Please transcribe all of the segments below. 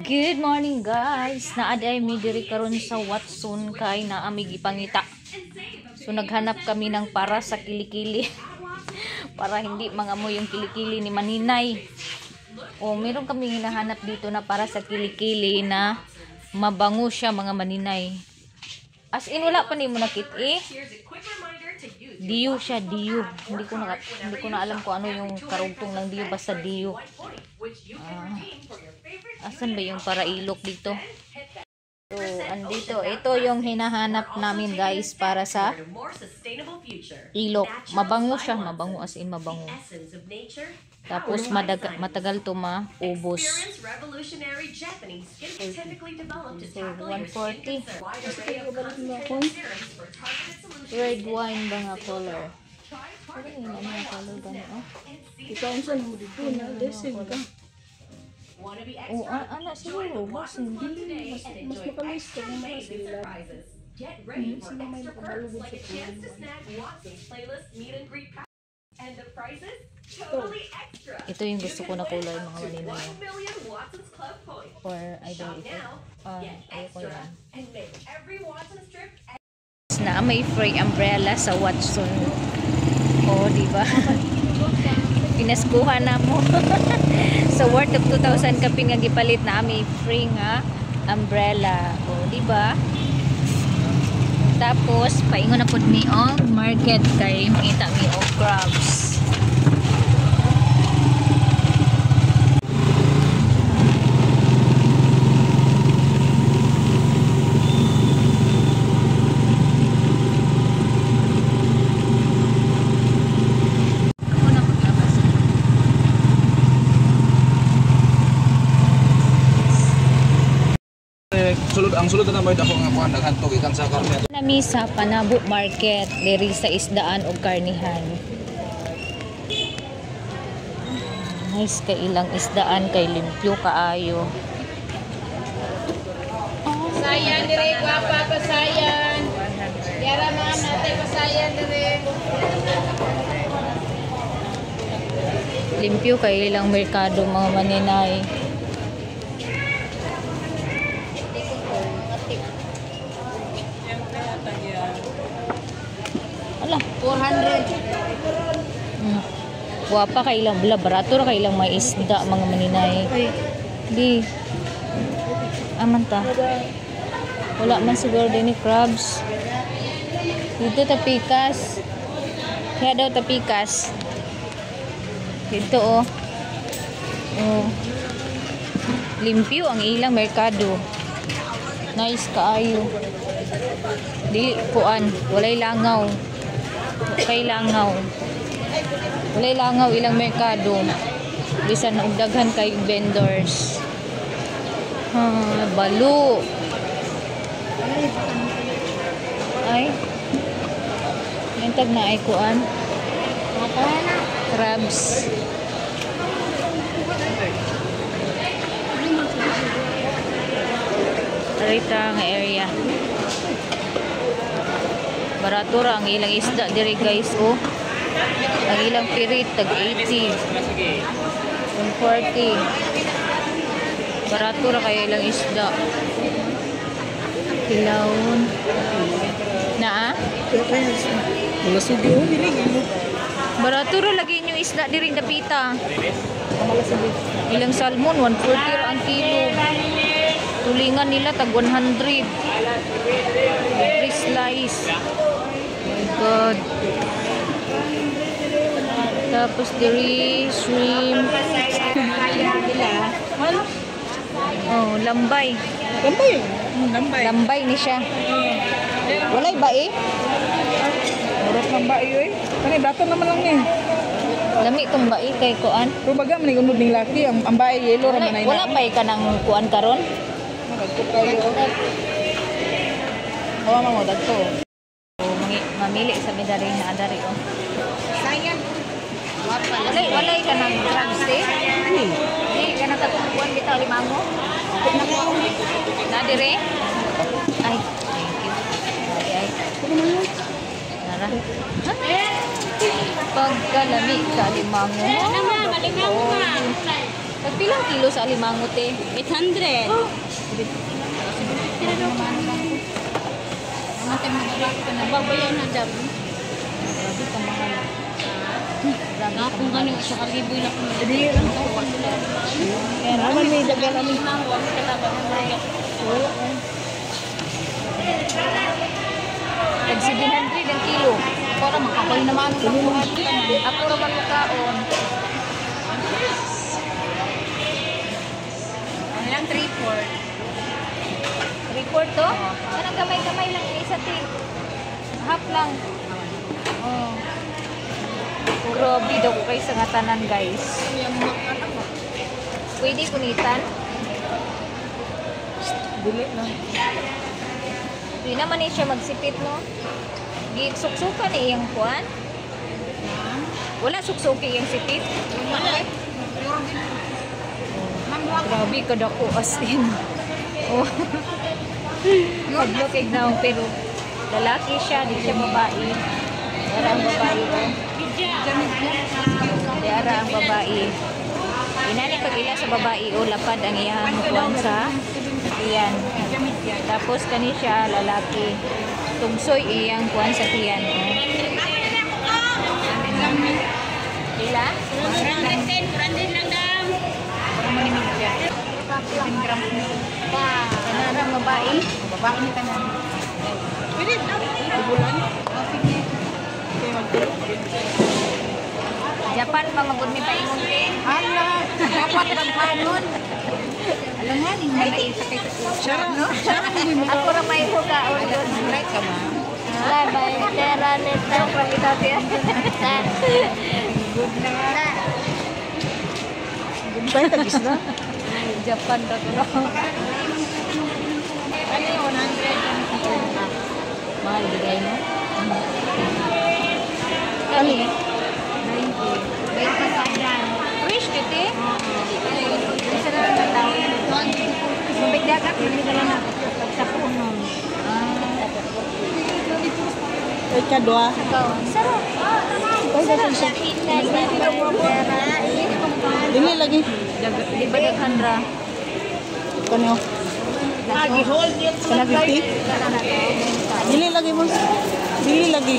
Good morning guys. Naaday mi diri karon sa Watson kay naami gipangita. So naghanap kami ng para sa kilikili. Para hindi mangamoy yung kilikili ni Maninay. O meron kami hinahanap dito na para sa kilikili na mabango siya mga Maninay. As in wala pa ni mo nakit Dio siya, Dio. Hindi ko na alam kung ano yung karugtong ng Dio, basta Dio. Asan ba yung para ilok dito? So, andito. Ito yung hinahanap namin guys para sa ilok. Mabango siya. Mabango as in mabango. Tapos matagal to maubos. So, 140. Red wine ba nga color? Ano yung color ba nga? Ikaw ang saan mo dito na lesson ka. Oh, anak siguro. Mas makalis ka ng mga sila. Sila may makabalugod sa ito yung gusto ko na color mga Maninay. Or I don't ito. Ayoko yan. Na may free umbrella sa Watson. Oh, diba? Pinaskuhan na mo. So worth of 2,000 kapin nga gipalit na may free nga umbrella. Oh, diba? Tapos paingon na pud mi og market kay makita mi og crabs. Ang sulod na may dako nga kuan naghantog ikan sa karne. Nami sa Panabo Market diri sa isdaan ug karnihan. Nice kay ilang isdaan kay limpyo kaayo. Pasayan dire guwapa, pasayan. Yara man natin pasayan dire. Limpyo kay ilang merkado mga Maninay. Ala, 400. Guwapa kay ilang barato ra kay ilang may isda mga Maninay. Di. Aman ta. Wala man siguro din ni crabs. Dito tapikas. Kaya daw tapikas. Dito oh. Oh. Limpyo ang ilang merkado. Nice kaayo. Dili kuan, walay langaw. Walay langaw ilang merkado. Bisan og daghan kay vendors. Balo. Ay. Nentag na ay kuan. Crabs. Arita nga area. Barato ra ang ilang isda diri guys oh. Ang ilang pirit tag 80. 140. Barato ra kay ilang isda. Kilawon. Naa? Wala sugi oh dili. Barato ra lagi yung isda diri dapita. Ilang salmon 140 ra ang kilo. Tulingan nila tag 100. Every slice. Oh my God. Tapos diri shrimp. Oh, lambay. Lambay ni siya. Walay ba eh? Oras lambay eh. Kani dato naman lang ni. Lami tong bai kay kuan. Pero baga man unod ning laki ang bae yellow ra man ay na. Wala pa ka nang kuan karon? Hawa mo dagto. Mamili sa medari na adari oh. Sayang. Walay ka nang crabs eh? Di ka nang katungkuan bitaw limango? Na dire? Ay, thank you. Ay. Nara. Pagkalami ka limango. Limango. Tagpilang kilo sa alimangot eh. 800. Babayan na dyan. Grabe ka mahal. Nga kung gano'n siya kaliboy na kung Kaya naman may dagal kami. Tag 700 ang kilo. Para makakay naman ang kapuhan. Ako naman makaon. Ilang 3-4. Report to? Anong gamay-gamay lang yung isa ti. Half lang. Oh. Grabe daw ko kayo sa nga tanan guys. Pwede kunitan? Dili na. Hindi naman eh siya magsipit no. Suksukan eh yung kuan. Wala suksuki yung sipit. Grabe ka dako as in. Oh. Maglukig na pero lalaki siya, di siya babae. Yara ang babae oh. Yara ang babae. Inani pag ila sa babae o lapad ang iyang kuan sa tiyan. Tapos kani siya lalaki. Tugsoy iyang kuan sa tiyan. Oh. Ila? 410 lang daw. Kanarang babae. Babae ni tanan. Pwede bulan. Japan pa magud mi paingon din. Hala, dapat magpanon. Alam nga ni may sakay sa Sara, no? Ako ra may huga o doon. Right ka ba? Wala ba yung tera nito pagkita siya. Good na nga. Good ba tagis na? Japan ra ko. Ano yung 100? Mahal bigay mo. Kali. 90. 20 yan. Wish kiti? Isa na lang daw. Mabigdagat hindi ka lang sa puno. Ay kadwa. Sarap. Sarap. Dili lagi. Di ba naghandra? Kanyo. Lagi hold yet sa lagi. Dili lagi mo. Dili lagi.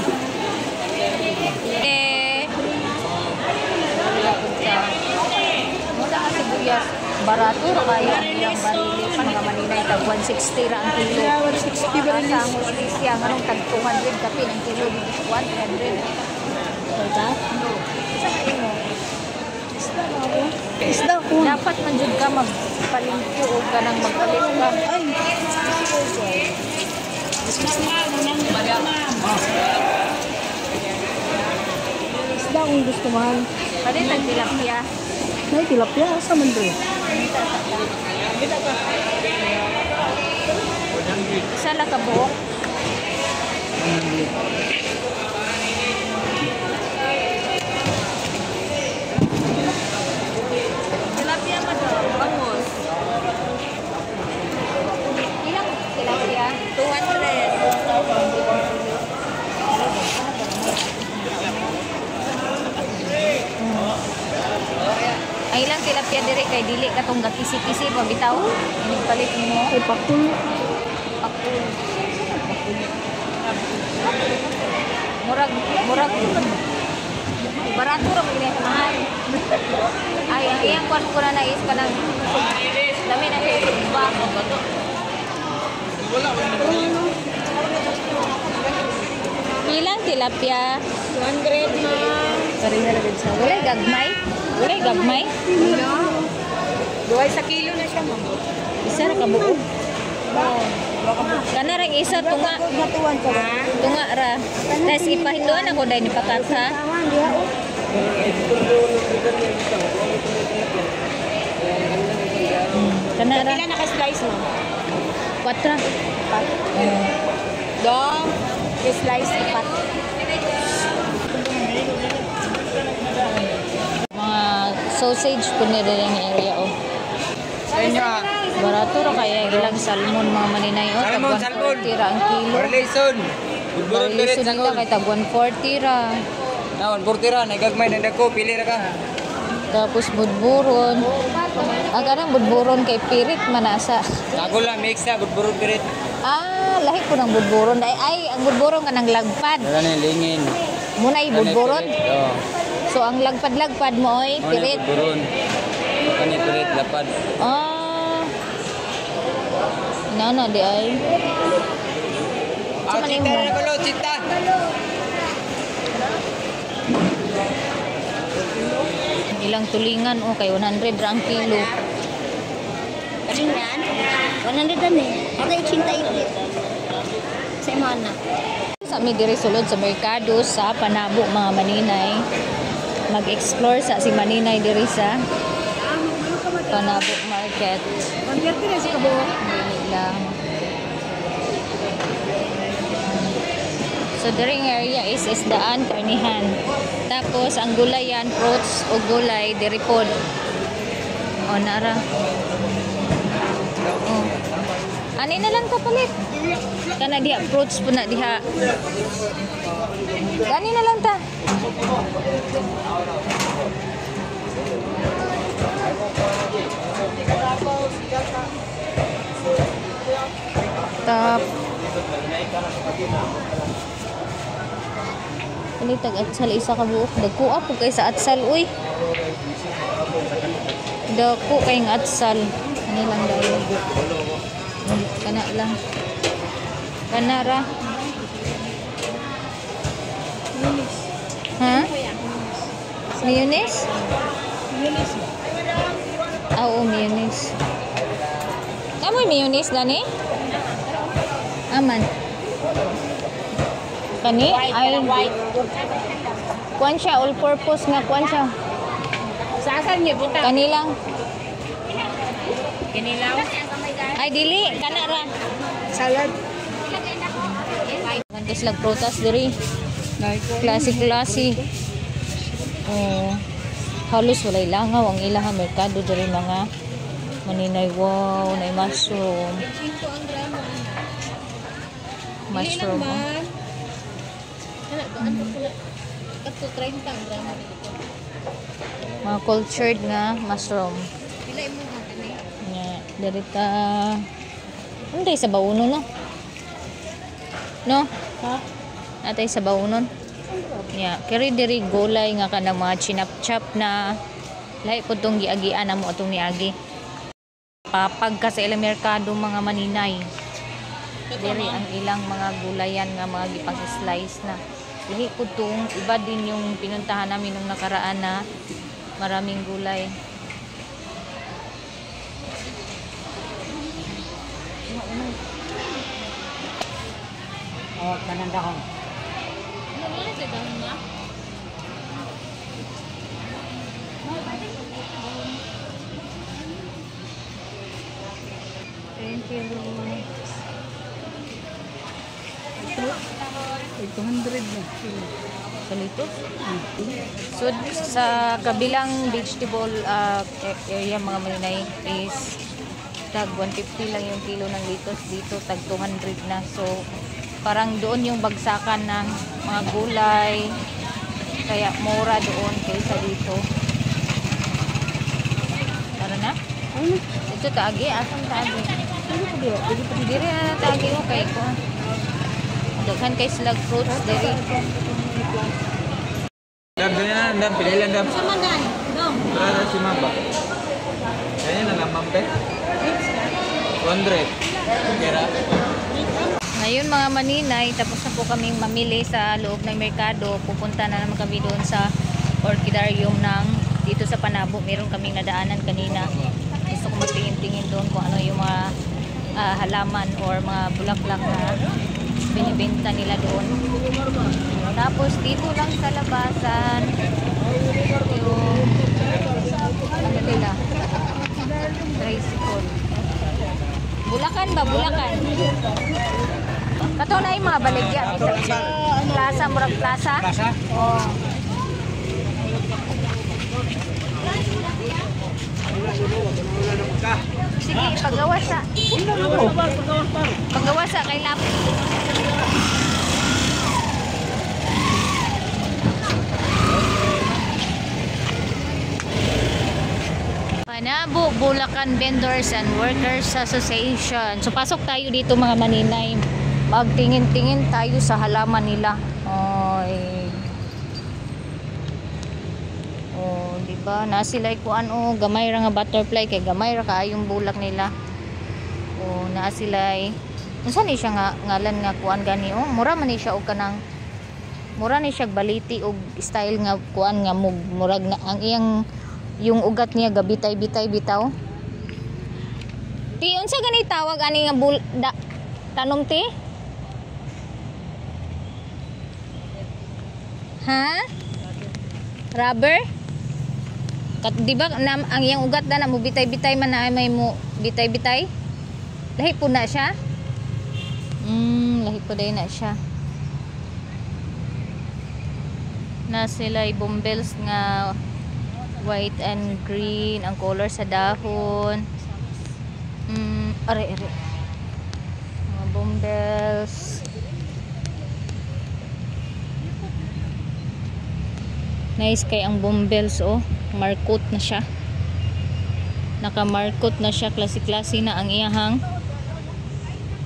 Mula ka sibuyas, barato ra kayo ang ilang barili pa nga maninay tag 160 ra ang kilo. 160 barilis. Sa hostisya nganong tag 200 kapi ang kilo dito sa 100. Ito? Sa mo? Isda ko. Dapat man jud ka magpalingki o kanang magpalit ka. Ay. Isda kung gusto mahal. Pwede tag tilapia. May tilapia sa mandre. Isa lang ka buok. Tilapia man daw, bangus. Ilang tilapia? 200. Ay ilang tilapia dire kay dili katong gakisi-kisi pabitaw. Palit mo. Ay pakul. Pakul. Murag barato ra mo ini mahal. Ay ang iyang kwan ko na nais ka ng dami na sa ba bato. Ilang tilapia? 200 na. Karina na sa. Wala gagmay? Wala gagmay? Duhay sa kilo na siya, ma'am. Isa ra ka buo. Kana ring isa tunga. Natuwan ka ba? Tunga ra. Tas ipahinduan ako dai ni pakat ha. Kana ra. Pila naka-slice mo? 4. Dong, slice ipat. Mga sausage po nila yung area oh. Sa inyo ah. Barato ra kaya ilang salmon mga maninay oh. Salmon, Tag salmon. 140 ra ang kilo. Barlison. Budburot Barlison diret nila kay tag 140 ra. Naon, 40 ra, nagagmay na dako, pili ra ka. Tapos budburon. Kanang budburon kay pirit manasa. Ako lang mix na budburo pirit. Lahi po ng budburon. Ay, ang budburon kanang lagpad. Wala na lingin. Muna ay budburon. Oo. So ang lagpad-lagpad mo ay pirit. Budburon. Kani pirit lapad. Nana di ay. Ah, cinta na kulo, cinta. Ilang tulingan kay 100 ra ang kilo. Kalingan, 100 dan eh. Ada cinta itu. Sa mana? Sa mi diri sulod sa merkado sa Panabo mga maninay. Mag-explore sa si maninay diri sa Panabo Market. Konverti na si Kabo. Dili lang. So during area is isdaan, karnihan. Tapos ang gulayan, fruits o gulay diri pod. Nara. Ani na lang kapalit. Kana diha fruits po na diha. Gani na lang ta. Tap. Palitag atsal isa ka buok. Dagko po kay sa atsal uy. Dagko kay ng atsal. Ani lang dahil. Kana lang. Kana ra. Ha? Mayonnaise? Oo, mayonnaise. Amoy mayonnaise gani? Aman. Kani ay kuan siya all purpose nga kuan siya. Saan niya buta? Kani lang. Kinilaw. Ay dili kana ra. Salad. Kantis lag prutas diri. Klase-klase. Halos walay langaw ang ilang merkado diri mga maninay. Wow, na mushroom. Mushroom. Mga cultured nga mushroom. Dari ta Anday sa baunon no? No? Ha? Atay sa baunon. Kiri diri gulay nga kanang mga chinap-chap na lahi po itong giagian na mo itong niagi. Pagka sa ilang merkado mga maninay. Diri ang ilang mga gulayan nga mga gipang-slice na. Lahi po itong iba din yung pinuntahan namin nung nakaraan na maraming gulay. Kanandahon. Thank you. 200 na. Salito? So, sa kabilang vegetable area mga maninay is tag 150 lang yung kilo ng litos. Dito tag 200 na. So, parang doon yung bagsakan ng mga gulay. Kaya mura doon kaysa dito. Tara na? Ito taagi. Asang taagi? Diri na taagi mo kay ko. Daghan kay slag fruits diri. Dam, ganyan na, dam. Pilihan, dam. Sama gan. Dong. Para si Mamba. Ganyan na lang, Mampe. 200. Kira. Ngayon mga maninay, tapos na po kaming mamili sa loob ng merkado. Pupunta na naman kami doon sa orchidarium ng dito sa Panabo. Meron kaming nadaanan kanina. Gusto ko magtingin-tingin doon kung ano yung mga halaman or mga bulaklak na binibenta nila doon. Tapos dito lang sa labasan yung ano nila, tricycle. Bulacan ba? Bulacan. Kato na yung mga baligya. Plaza, murag plaza. Plaza? Oo. Sige, paggawa sa. Paggawa sa kay Lapis. Panabo Bulacan Vendors and Workers Association. So pasok tayo dito mga maninay. Magtingin-tingin tayo sa halaman nila. Oy. Oh, di ba? Na sila kuan oh, gamay ra nga butterfly kay gamay ra kaayong bulak nila. Oh, na sila unsa ni siya nga ngalan nga kuan gani oh, mura man ni siya og kanang mura ni siya baliti og style nga kuan nga murag na ang iyang yung ugat niya gabitay-bitay bitaw. Ti unsa gani tawag ani nga tanom ti? Ha? Rubber? Kat di ba ang iyang ugat na mo bitay-bitay man na ay may mo bitay-bitay? Lahi po na siya? Lahi po day na siya. Na sila bumbels nga white and green ang color sa dahon. Are mga bumbels. Nice kay ang bumbels oh, markot na siya. Naka-markot na siya, klase-klase na ang iyahang.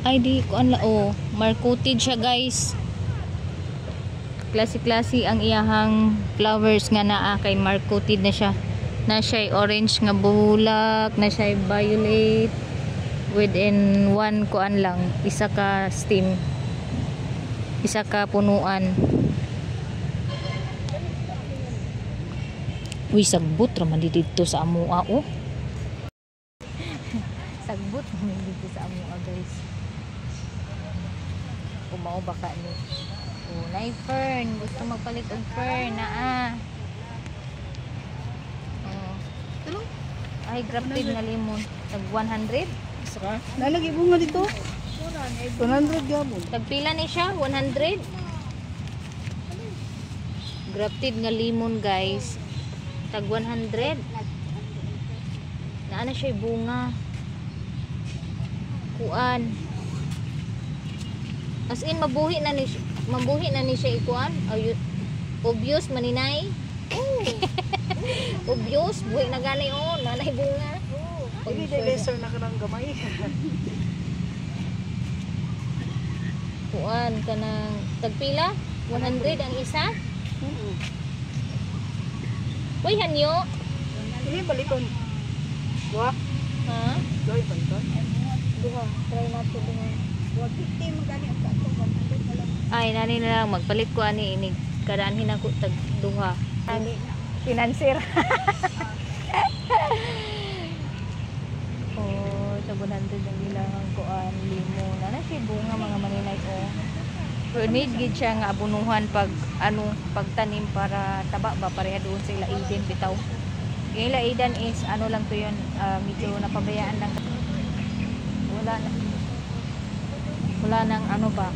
Ay di ko anla oh, markoted siya guys. Klase-klase ang iyahang flowers nga naa kay markoted na siya. Na siya orange nga bulak, na siya violet within one kuan lang, isa ka stem. Isa ka punuan. Uy, sagbot raman dito sa amua oh. Sagbot raman dito sa amua guys. Kumao baka ni. Oh, na fern, gusto magpalit og fern na Oh. Ay, grafted na limon. Tag 100. Saka, nalagi bunga dito. 100 gabon. Tagpila ni siya, 100. Grafted nga limon guys. Tag 100. Naana siya bunga. Kuan. As in mabuhi na ni siya ikuan. Obvious maninay. Oh. Obvious buhi na gani oh, nanay bunga. Hindi laser na kanang gamay. Kuan kanang tagpila 100 ang isa. Uy, hanyo. Ini balikon. Dua. Ha? Dua balikon. Duha. Try natin duha. 150 magani ang kato 100 na lang. Ay, nani na lang. Magpalit ko ani. Inig. Kadaanhin ako tag duha. Financier. Oh, tag 100 ang ilang kuan. Limon. Ano siya bunga mga maninay ko. Pero need gid siya nga abunuhan pag pagtanim para taba ba pareha doon sa ila Eden bitaw. Yung ila Eden is ano lang to yun, medyo napabayaan lang. Wala nang ano ba.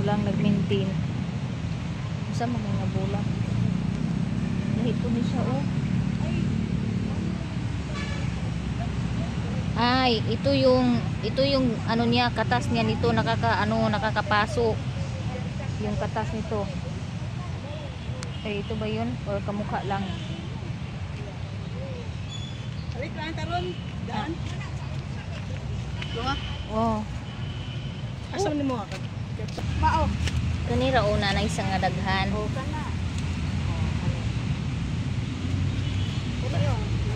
Walang nag-maintain. Sa mga bola. Lahit ko ni siya oh. Ay, ito yung ano niya, katas niya nito nakakapaso. Yung katas nito. Ay, ito ba 'yun or kamukha lang? Alik lang taron. Daan. Dua. Oh. Asa ni mo ka? Mao. Kani ra una na isang nga daghan. O kana.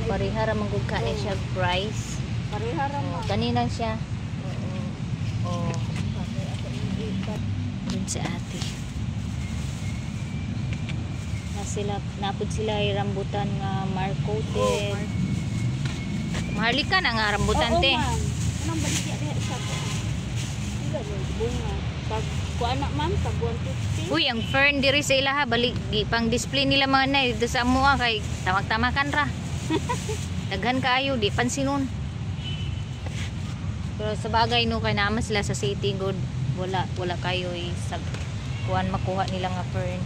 Parihara manggug ka ni siya price. Parehara mo. Kani lang siya. Oo. Oh. Dun si ate. Napod sila ay rambutan nga marcoted. Maharlika na nga rambutan te. Anong balik ya sa ko? Ila bunga. Pag kuan na ma'am, tag 150. Uy, ang fern diri sa ilaha balik pang display nila mga nay dito sa amuha kay tamag-tamakan ra. Daghan kaayo di pansinon. Pero sa bagay no kay naman sila sa city good wala kayo sa kuan makuha nila nga fern.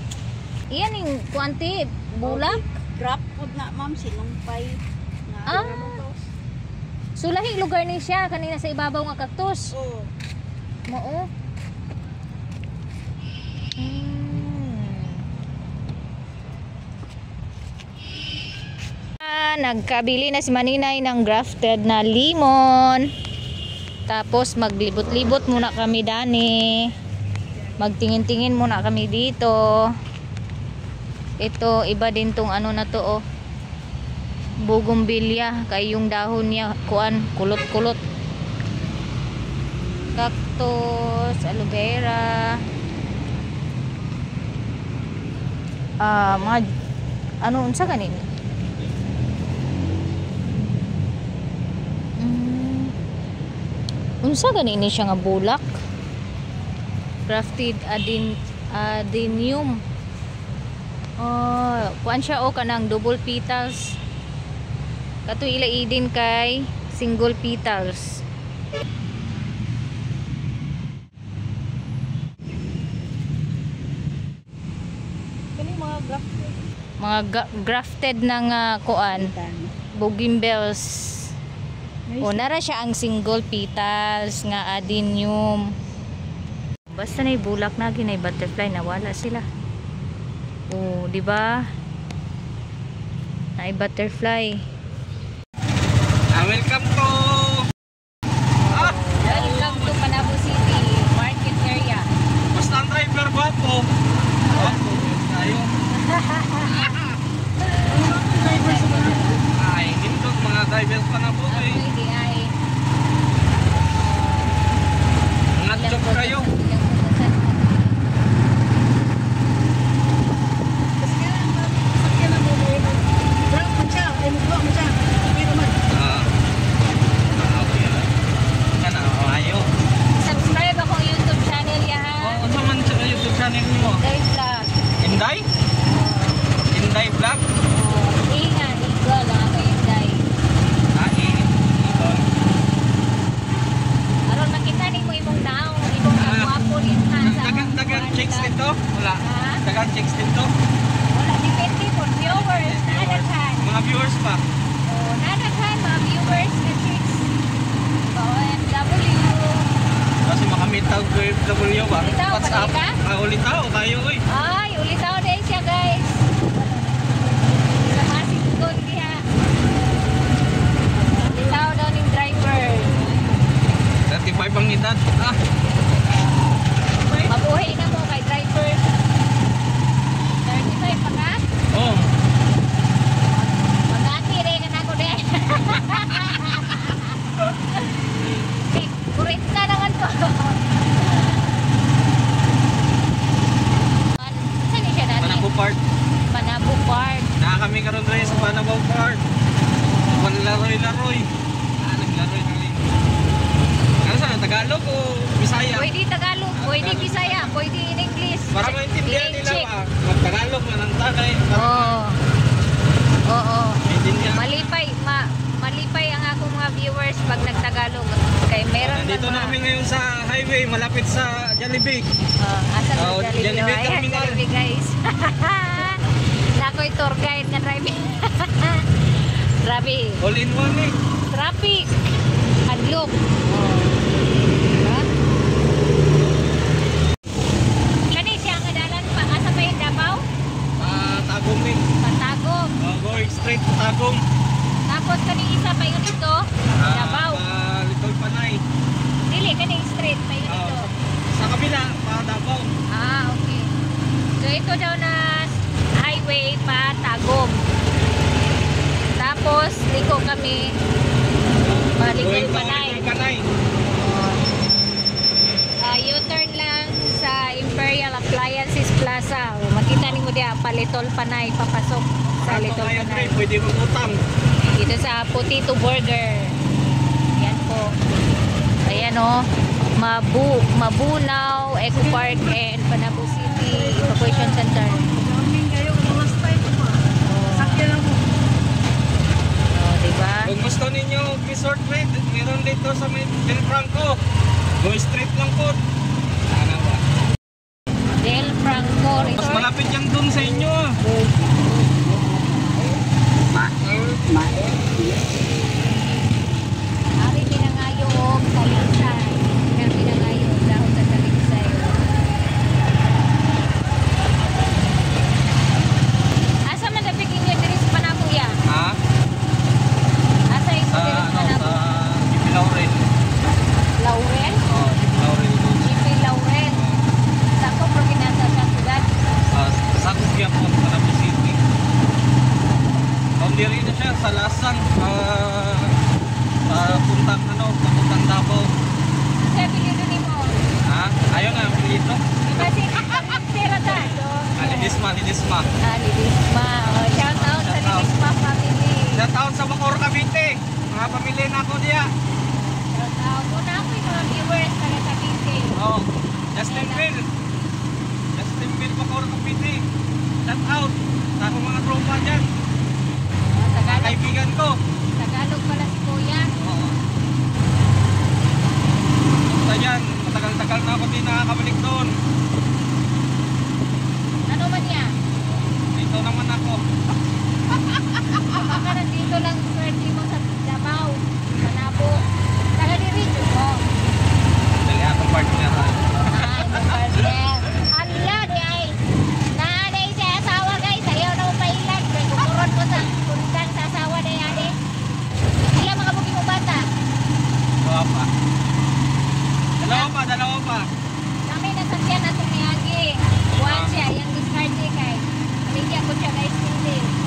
Iyan yung kuanti bulak. Grab food na ma'am sinumpay. Ah. So lahi lugar ni siya kanina sa ibabaw nga kaktus. Oh. Mao. nagkabili na si Maninay ng grafted na limon. Tapos maglibot-libot muna kami dani. Magtingin-tingin muna kami dito. Ito iba din tong ano na to oh. Bougainvillea kay yung dahon niya kuan kulot-kulot. Cactus, aloe vera. Mga ano unsa kanini? Unsa ganini siya nga bulak? Grafted adenium. Kuan siya o kanang double petals. Kato ilaidin kay single petals. Kani mga grafted. Mga grafted na nga kuan, bougainvilleas. O nara siya ang single petals nga adenium. Basta na bulak na ginay butterfly nawala sila. O di ba? Na butterfly. Welcome to Welcome to Panabo City Market Area. basta ang driver gwapo. Tayo. Ay, nindot mga drivers pa na po eh. Hindi ay Ngat-job kayo. Okay. Kana ayo. Subscribe akong YouTube channel ya ha. Unsa man sa YouTube channel nimo? Guys vlog. Inday? Inday Vlog? Ingan, eagle ang ako Inday. Idol. Aron makita ni mo imong naong, imong gwapo rin ha sa Dagan chicks dito? Wala. Ha? Dagan chicks dito? Wala, depende po. Viewers, nadaghan. Mga viewers pa. O, nadaghan mga viewers na chicks. OFW. Kasi makamit tawag ko W ba? Ulitaw, WhatsApp. pati Ulitaw, kayo oy. Ay, ulitaw din siya guys. Sa masig ko diha. Ulitaw daw ng driver. 35 ang edad. Mabuhay na mo kay driver. 35 pa ka? Oh. Magati rin na ako din. Kurit na naman ko. Saan ni siya dati? Panabo Park. Panabo Park. Kami karon rin sa Panabo Park. Laroy-laroy. Naglaroy ng linggo. Ano sa Tagalog o Bisaya? Pwede Tagalog, pwede Bisaya, pwede in English. Para maintindihan nila Check. ba? Mag-Tagalog na ng tagay. Oo. Oo. Maintindihan. Malipay ang akong mga viewers pag nagtagalog. Kay meron Nandito man namin ngayon sa highway, malapit sa Jollibee. Asan Oh, sa Jollibee? Jollibee Ayan, Terminal. Jollibee guys. Nako'y tour guide nga driving. Grabe. All in one eh. Traffic. Adlok. Diba? Kani siya nga dalan pa. Asa pa yung Davao? Tagum eh. Patagom. Going straight to Tagum. Tapos kani isa pa yun dito. Davao. Little Panay. Dili, kani straight pa yun dito. Sa kabila, Davao. Okay. So ito daw na highway pa Tagum. Tapos liko kami Little Panay. Little Panay. U-turn lang sa Imperial Appliances Plaza. Makita niyo diya pa Little Panay papasok sa Little Panay. Pwede mag-utang. Dito sa Potato Burger. Yan po. Ayan o. Mabunaw, Eco Park, and Panabo City Evacuation Center. Diba? Kung gusto ninyo resort rate, meron dito sa Del Franco. Go straight lang po. Sana ba? Del Franco Mas Resort. malapit yan dun sa inyo. Ari pinangayo og Taligsay. Kaya pinangayo dahon sa Taligsay. Asa man dapit inyo diri sa Panabo ya? Ha? ako diya. Shout out. Una ako yung mga viewers taga Cavite. Oh, Justin Bill. Justin Bill Bacoor Cavite. Shout out sa akong mga tropa dyan. Tagalog. Kaibigan ko. Tagalog pala si Kuya. Oo. Basta yan, matagal-tagal na ako din nakakabalik doon. Ano man niya? Dito naman ako. Baka nandito lang swerte mo sa Davao, Manabo. Taga diri jud mo. Dali akong partner. Ay, may partner. Ala di ay. Naanay sa asawa guys, ayaw na mo pailan. Kaya kumuron ko sa kundan sa asawa na yan eh. Sila mga bukid mo bata. Dalawa pa. Dalawa pa. Kami nasakyan na tumiyagi. Buwan siya, yung discard kay. Bigyan ko siya guys, hindi.